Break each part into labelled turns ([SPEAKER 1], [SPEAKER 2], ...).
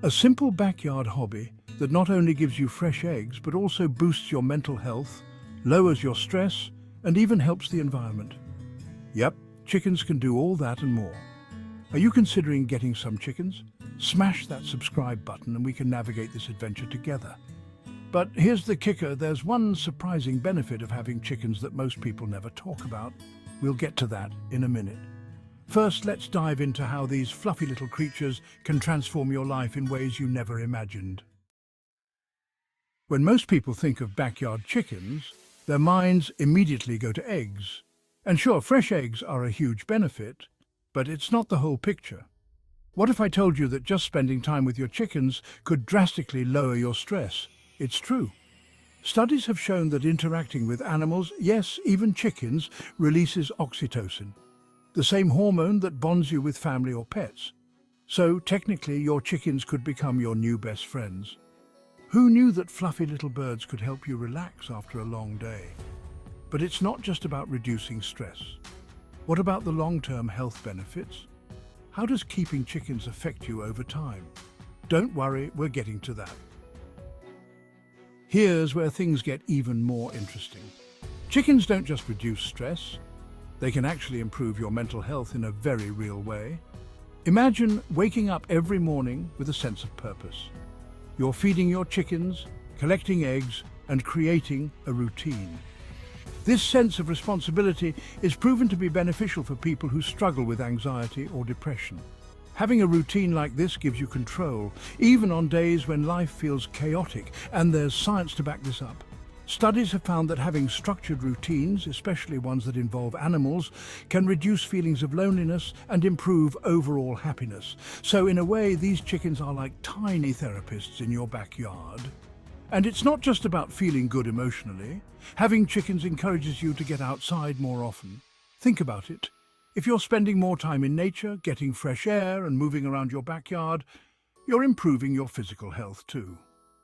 [SPEAKER 1] A simple backyard hobby that not only gives you fresh eggs, but also boosts your mental health, lowers your stress, and even helps the environment. Yep, chickens can do all that and more. Are you considering getting some chickens? Smash that subscribe button and we can navigate this adventure together. But here's the kicker, there's one surprising benefit of having chickens that most people never talk about. We'll get to that in a minute. First, let's dive into how these fluffy little creatures can transform your life in ways you never imagined. When most people think of backyard chickens, their minds immediately go to eggs. And sure, fresh eggs are a huge benefit, but it's not the whole picture. What if I told you that just spending time with your chickens could drastically lower your stress? It's true. Studies have shown that interacting with animals, yes, even chickens, releases oxytocin, the same hormone that bonds you with family or pets. So technically, your chickens could become your new best friends. Who knew that fluffy little birds could help you relax after a long day? But it's not just about reducing stress. What about the long-term health benefits? How does keeping chickens affect you over time? Don't worry, we're getting to that. Here's where things get even more interesting. Chickens don't just reduce stress, they can actually improve your mental health in a very real way. Imagine waking up every morning with a sense of purpose. You're feeding your chickens, collecting eggs, and creating a routine. This sense of responsibility is proven to be beneficial for people who struggle with anxiety or depression. Having a routine like this gives you control, even on days when life feels chaotic, and there's science to back this up. Studies have found that having structured routines, especially ones that involve animals, can reduce feelings of loneliness and improve overall happiness. So in a way, these chickens are like tiny therapists in your backyard. And it's not just about feeling good emotionally. Having chickens encourages you to get outside more often. Think about it. If you're spending more time in nature, getting fresh air and moving around your backyard, you're improving your physical health too.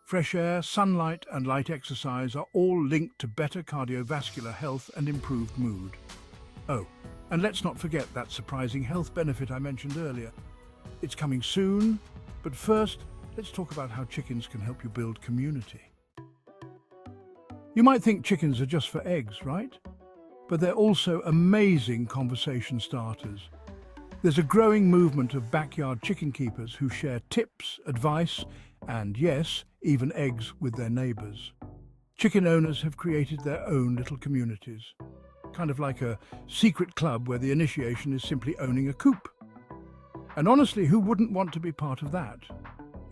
[SPEAKER 1] Fresh air, sunlight and light exercise are all linked to better cardiovascular health and improved mood. Oh, and let's not forget that surprising health benefit I mentioned earlier. It's coming soon, but first, let's talk about how chickens can help you build community. You might think chickens are just for eggs, right? But they're also amazing conversation starters. There's a growing movement of backyard chicken keepers who share tips, advice, and yes, even eggs with their neighbors. Chicken owners have created their own little communities, kind of like a secret club where the initiation is simply owning a coop. And honestly, who wouldn't want to be part of that?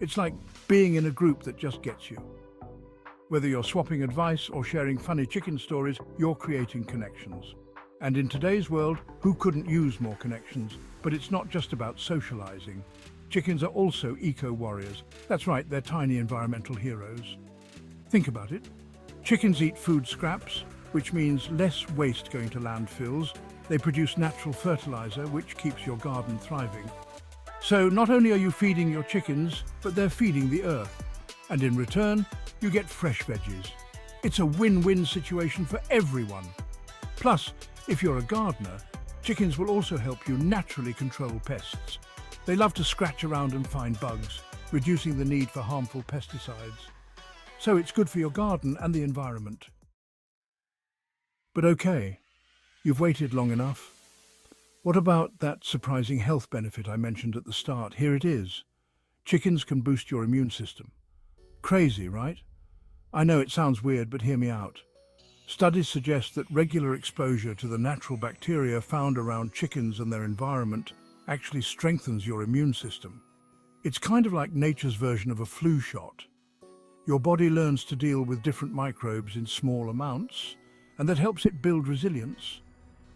[SPEAKER 1] It's like being in a group that just gets you. Whether you're swapping advice or sharing funny chicken stories, you're creating connections. And in today's world, who couldn't use more connections? But it's not just about socializing. Chickens are also eco-warriors. That's right, they're tiny environmental heroes. Think about it. Chickens eat food scraps, which means less waste going to landfills. They produce natural fertilizer, which keeps your garden thriving. So not only are you feeding your chickens, but they're feeding the earth. And in return, you get fresh veggies. It's a win-win situation for everyone. Plus, if you're a gardener, chickens will also help you naturally control pests. They love to scratch around and find bugs, reducing the need for harmful pesticides. So it's good for your garden and the environment. But okay, you've waited long enough. What about that surprising health benefit I mentioned at the start? Here it is. Chickens can boost your immune system. Crazy, right? I know it sounds weird, but hear me out. Studies suggest that regular exposure to the natural bacteria found around chickens and their environment actually strengthens your immune system. It's kind of like nature's version of a flu shot. Your body learns to deal with different microbes in small amounts, and that helps it build resilience.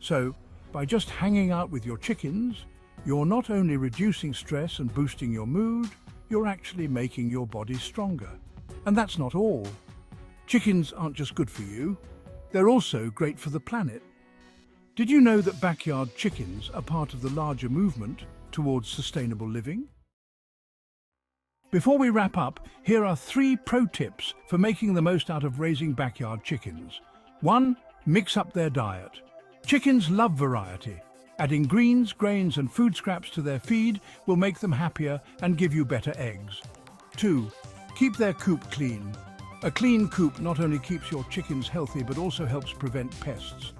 [SPEAKER 1] So, by just hanging out with your chickens, you're not only reducing stress and boosting your mood, you're actually making your body stronger. And that's not all. Chickens aren't just good for you, they're also great for the planet. Did you know that backyard chickens are part of the larger movement towards sustainable living? Before we wrap up, here are 3 pro tips for making the most out of raising backyard chickens. 1. Mix up their diet. Chickens love variety. Adding greens, grains and food scraps to their feed will make them happier and give you better eggs. 2. Keep their coop clean. A clean coop not only keeps your chickens healthy but also helps prevent pests.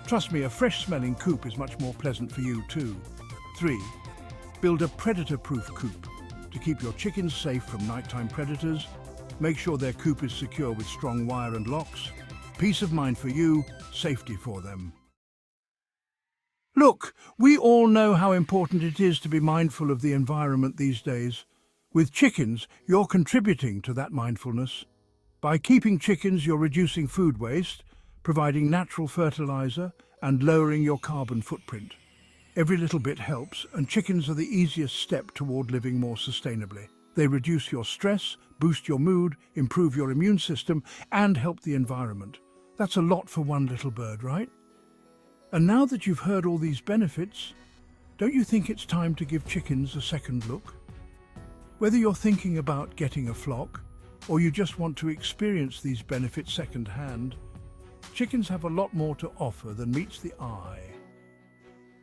[SPEAKER 1] Trust me, a fresh-smelling coop is much more pleasant for you too. 3. Build a predator-proof coop. To keep your chickens safe from nighttime predators, make sure their coop is secure with strong wire and locks. Peace of mind for you, safety for them. Look, we all know how important it is to be mindful of the environment these days. With chickens, you're contributing to that mindfulness. By keeping chickens, you're reducing food waste, providing natural fertilizer, and lowering your carbon footprint. Every little bit helps, and chickens are the easiest step toward living more sustainably. They reduce your stress, boost your mood, improve your immune system, and help the environment. That's a lot for one little bird, right? And now that you've heard all these benefits, don't you think it's time to give chickens a second look? Whether you're thinking about getting a flock, or you just want to experience these benefits secondhand, chickens have a lot more to offer than meets the eye.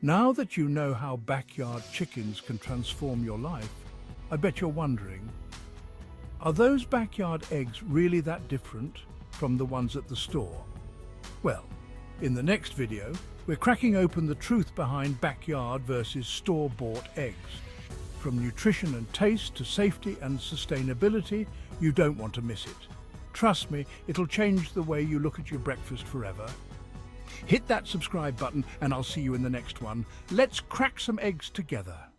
[SPEAKER 1] Now that you know how backyard chickens can transform your life, I bet you're wondering, are those backyard eggs really that different from the ones at the store? Well, in the next video, we're cracking open the truth behind backyard versus store-bought eggs. From nutrition and taste to safety and sustainability, you don't want to miss it. Trust me, it'll change the way you look at your breakfast forever. Hit that subscribe button and I'll see you in the next one. Let's crack some eggs together.